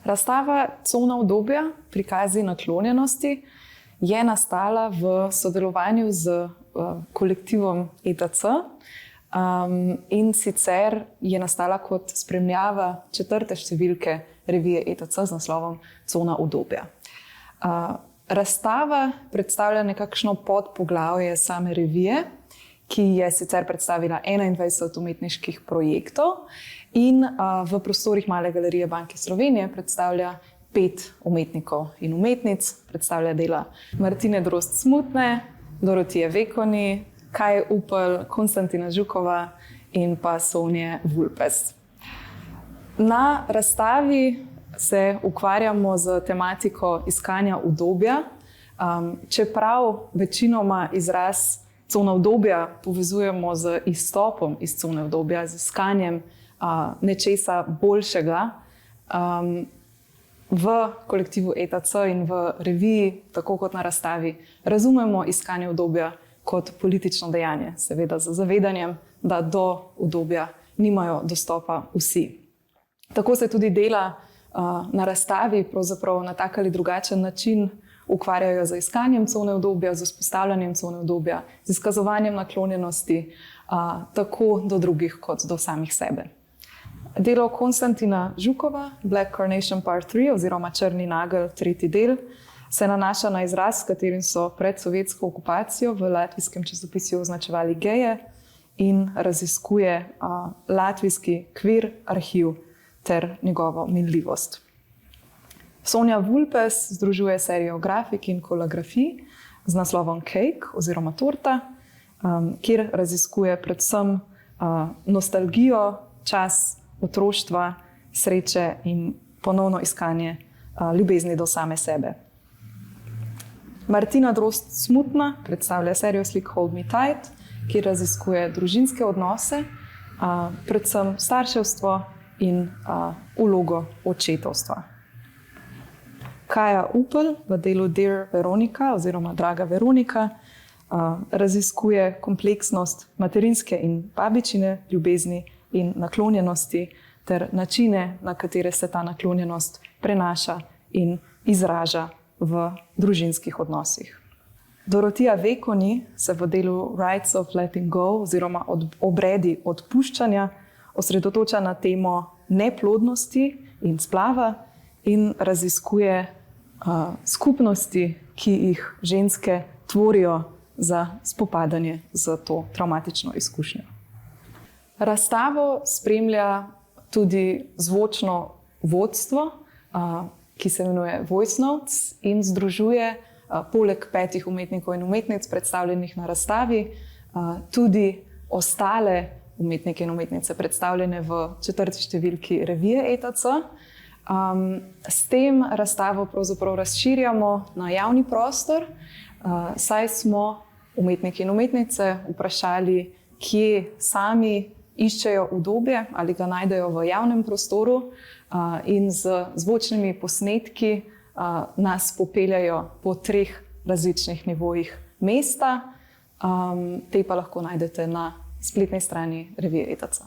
Razstava Cona udobja, prikazi naklonjenosti, je nastala v sodelovanju z kolektivom ETC in sicer je nastala kot spremljava 4. številke revije ETC z naslovom Cona udobja. Razstava predstavlja nekakšno podpoglavje same revije, ki je sicer predstavila 21 umetniških projektov in v prostorih Male galerije Banke Slovenije predstavlja 5 umetnikov in umetnic, predstavlja dela Martine Drozd-Smutne, Dorotije Vekoni, Kaje Upel, Konstantina Žukova in pa Sonje Vulpes. Na razstavi se ukvarjamo z tematiko iskanja udobja, čeprav večinoma izraz cona udobja povezujemo z izstopom iz cone udobja, z iskanjem nečesa boljšega. V kolektivu ETC in v reviji, tako kot na razstavi, razumemo iskanje udobja kot politično dejanje, seveda z zavedanjem, da do udobja nimajo dostopa vsi. Tako se tudi dela na razstavi pravzaprav na tak ali drugačen način ukvarjajo z iskanjem cone udobja, z vzpostavljanjem cone udobja, z izkazovanjem naklonjenosti tako do drugih kot do samih sebe. Delo Konstantina Žukova, Black Carnation Part 3 oziroma Črni nagelj, 3. del, se nanaša na izraz, s katerim so pred sovjetsko okupacijo v latvijskem časopisju označevali geje in raziskuje latvijski kvir arhiv ter njegovo minljivost. Sonja Vulpes združuje serijo grafik in kolografij z naslovom Cake oziroma torta, kjer raziskuje predvsem nostalgijo, čas otroštva, sreče in ponovno iskanje ljubezni do same sebe. Martina Drozd-Smutna predstavlja serijo slik Hold Me Tight, kjer raziskuje družinske odnose, predvsem starševstvo in vlogo očetovstva. Kaja Upel v delu Dear Veronica oziroma Draga Veronika raziskuje kompleksnost materinske in babičine ljubezni in naklonjenosti ter načine, na katere se ta naklonjenost prenaša in izraža v družinskih odnosih. Dorotija Vekoni se v delu Rites of Letting Go oziroma obredi odpuščanja osredotoča na temo neplodnosti in splava in raziskuje skupnosti, ki jih ženske tvorijo za spopadanje z to travmatično izkušnjo. Razstavo spremlja tudi zvočno vodstvo, ki se imenuje Voice Notes in združuje poleg 5 umetnikov in umetnic predstavljenih na razstavi tudi ostale umetnike in umetnice predstavljene v 4. številki revije ETC. S tem razstavo pravzaprav razširjamo na javni prostor, saj smo umetniki in umetnice vprašali, kje sami iščejo udobje ali ga najdejo v javnem prostoru in z zvočnimi posnetki nas popeljajo po 3 različnih nivojih mesta. Te pa lahko najdete na spletni strani revije ETC.